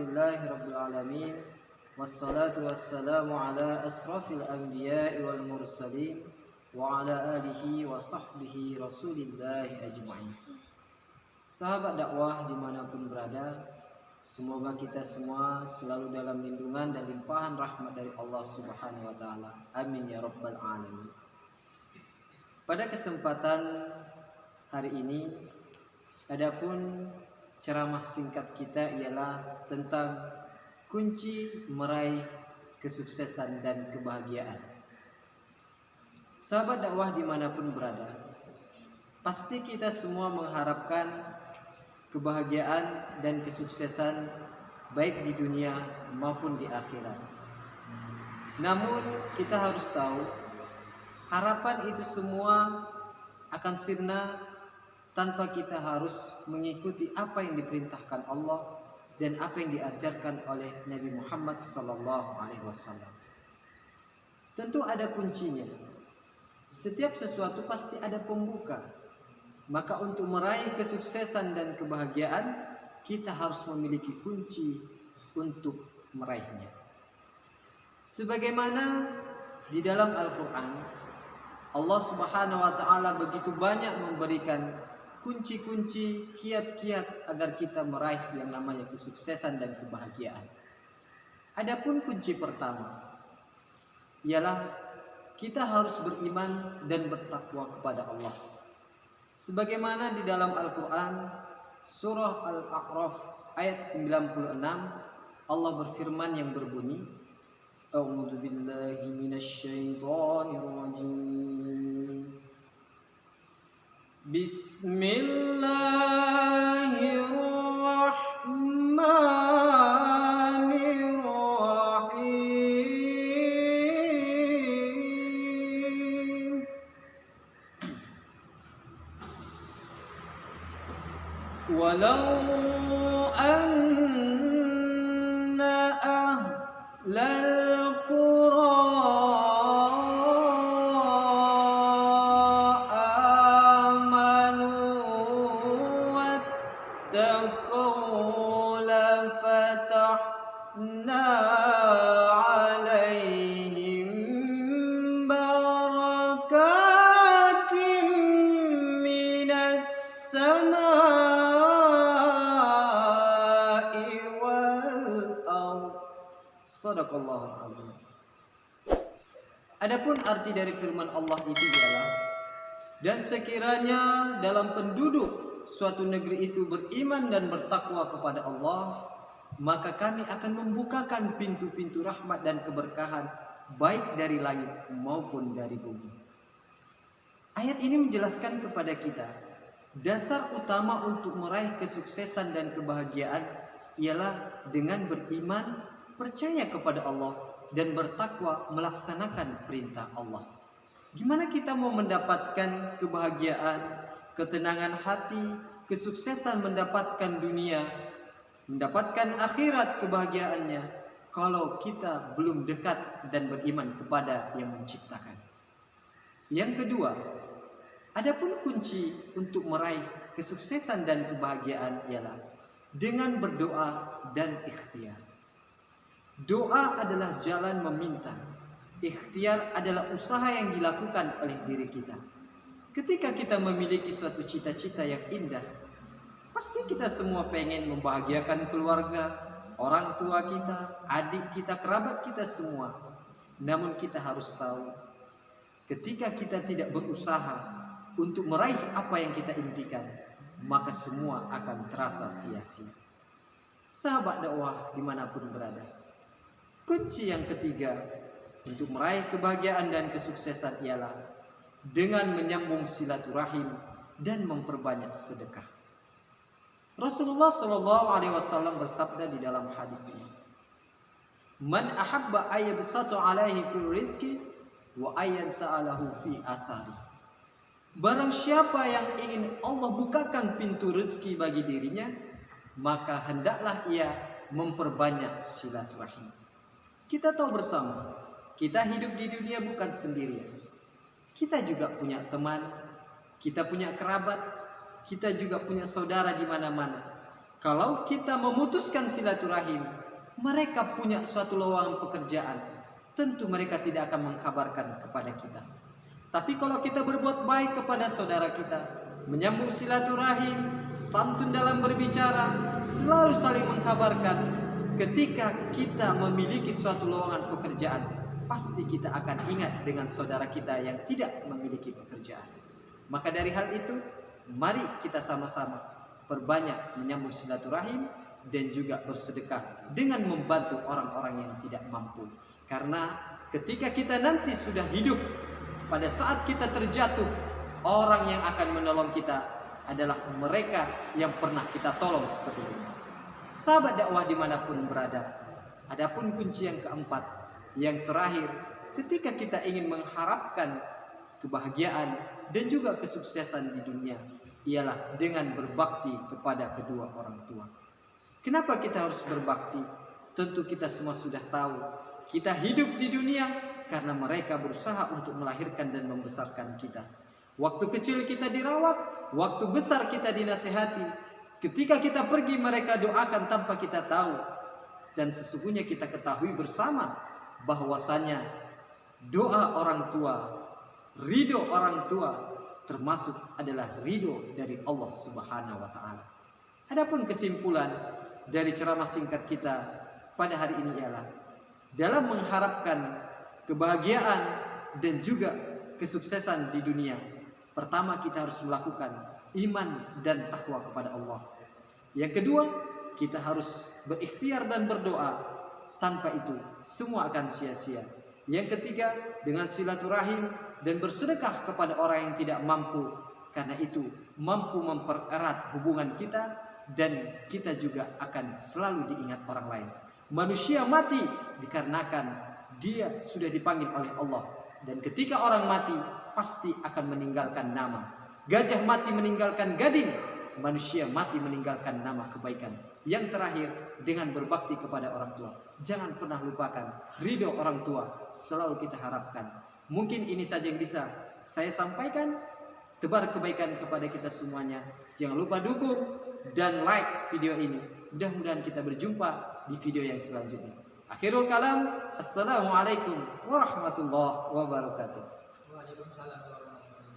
Alhamdulillahirabbil alamin. Wassalatu wassalamu ala asrafil anbiya'i wal mursalin wa ala alihi wa sahbihi rasulillahi ajma'in. Sahabat dakwah dimanapun berada, semoga kita semua selalu dalam lindungan dan limpahan rahmat dari Allah Subhanahu wa taala. Amin ya rabbal alamin. Pada kesempatan hari ini, adapun ceramah singkat kita ialah tentang kunci meraih kesuksesan dan kebahagiaan. Sahabat dakwah dimanapun berada, pasti kita semua mengharapkan kebahagiaan dan kesuksesan baik di dunia maupun di akhirat. Namun kita harus tahu, harapan itu semua akan sirna tanpa kita harus mengikuti apa yang diperintahkan Allah dan apa yang diajarkan oleh Nabi Muhammad SAW. Tentu ada kuncinya. Setiap sesuatu pasti ada pembuka. Maka untuk meraih kesuksesan dan kebahagiaan, kita harus memiliki kunci untuk meraihnya. Sebagaimana di dalam Al-Quran, Allah Subhanahu wa ta'ala begitu banyak memberikan kunci-kunci, kiat-kiat agar kita meraih yang namanya kesuksesan dan kebahagiaan. Adapun kunci pertama ialah kita harus beriman dan bertakwa kepada Allah. Sebagaimana di dalam Al-Quran surah Al-A'raf ayat 96, Allah berfirman yang berbunyi, A'udzu billahi minasyaitonir rajim. Bismillahirrahmanirrahim. Walau anna ahlal qura Sadaqallahul azim. Adapun arti dari firman Allah itu ialah, dan sekiranya dalam penduduk suatu negeri itu beriman dan bertakwa kepada Allah, maka kami akan membukakan pintu-pintu rahmat dan keberkahan baik dari langit maupun dari bumi. Ayat ini menjelaskan kepada kita dasar utama untuk meraih kesuksesan dan kebahagiaan ialah dengan beriman, percaya kepada Allah dan bertakwa melaksanakan perintah Allah. Gimana kita mau mendapatkan kebahagiaan, ketenangan hati, kesuksesan mendapatkan dunia, mendapatkan akhirat kebahagiaannya, kalau kita belum dekat dan beriman kepada yang menciptakan. Yang kedua, adapun kunci untuk meraih kesuksesan dan kebahagiaan ialah dengan berdoa dan ikhtiar. Doa adalah jalan meminta. Ikhtiar adalah usaha yang dilakukan oleh diri kita. Ketika kita memiliki suatu cita-cita yang indah, pasti kita semua pengen membahagiakan keluarga, orang tua kita, adik kita, kerabat kita semua. Namun kita harus tahu, ketika kita tidak berusaha untuk meraih apa yang kita impikan, maka semua akan terasa sia-sia. Sahabat dakwah dimanapun berada, kunci yang ketiga untuk meraih kebahagiaan dan kesuksesan ialah dengan menyambung silaturahim dan memperbanyak sedekah. Rasulullah SAW bersabda di dalam hadisnya, Man ahabba ayyabsatu alaihi fil rizki wa ayyan sa'alahu fi asari. Barang siapa yang ingin Allah bukakan pintu rezeki bagi dirinya, maka hendaklah ia memperbanyak silaturahim. Kita tahu bersama, kita hidup di dunia bukan sendirian. Kita juga punya teman, kita punya kerabat, kita juga punya saudara di mana-mana. Kalau kita memutuskan silaturahim, mereka punya suatu lowongan pekerjaan, tentu mereka tidak akan mengkabarkan kepada kita. Tapi kalau kita berbuat baik kepada saudara kita, menyambung silaturahim, santun dalam berbicara, selalu saling mengkabarkan, ketika kita memiliki suatu lowongan pekerjaan, pasti kita akan ingat dengan saudara kita yang tidak memiliki pekerjaan. Maka dari hal itu, mari kita sama-sama perbanyak menyambung silaturahim dan juga bersedekah dengan membantu orang-orang yang tidak mampu. Karena ketika kita nanti sudah hidup, pada saat kita terjatuh, orang yang akan menolong kita adalah mereka yang pernah kita tolong sebelumnya. Sahabat dakwah dimanapun berada, adapun kunci yang keempat, yang terakhir, ketika kita ingin mengharapkan kebahagiaan dan juga kesuksesan di dunia, ialah dengan berbakti kepada kedua orang tua. Kenapa kita harus berbakti? Tentu kita semua sudah tahu, kita hidup di dunia karena mereka berusaha untuk melahirkan dan membesarkan kita. Waktu kecil kita dirawat, waktu besar kita dinasihati. Ketika kita pergi mereka doakan tanpa kita tahu. Dan sesungguhnya kita ketahui bersama bahwasanya doa orang tua, ridho orang tua termasuk adalah ridho dari Allah Subhanahu wa taala. Adapun kesimpulan dari ceramah singkat kita pada hari ini ialah dalam mengharapkan kebahagiaan dan juga kesuksesan di dunia, pertama kita harus melakukan iman dan takwa kepada Allah. Yang kedua, kita harus berikhtiar dan berdoa. Tanpa itu semua akan sia-sia. Yang ketiga, dengan silaturahim dan bersedekah kepada orang yang tidak mampu. Karena itu mampu mempererat hubungan kita dan kita juga akan selalu diingat orang lain. Manusia mati dikarenakan dia sudah dipanggil oleh Allah. Dan ketika orang mati pasti akan meninggalkan nama. Gajah mati meninggalkan gading, manusia mati meninggalkan nama kebaikan. Yang terakhir, dengan berbakti kepada orang tua. Jangan pernah lupakan ridho orang tua, selalu kita harapkan. Mungkin ini saja yang bisa saya sampaikan. Tebar kebaikan kepada kita semuanya. Jangan lupa dukung dan like video ini. Mudah-mudahan kita berjumpa di video yang selanjutnya. Akhirul kalam, assalamualaikum warahmatullahi wabarakatuh.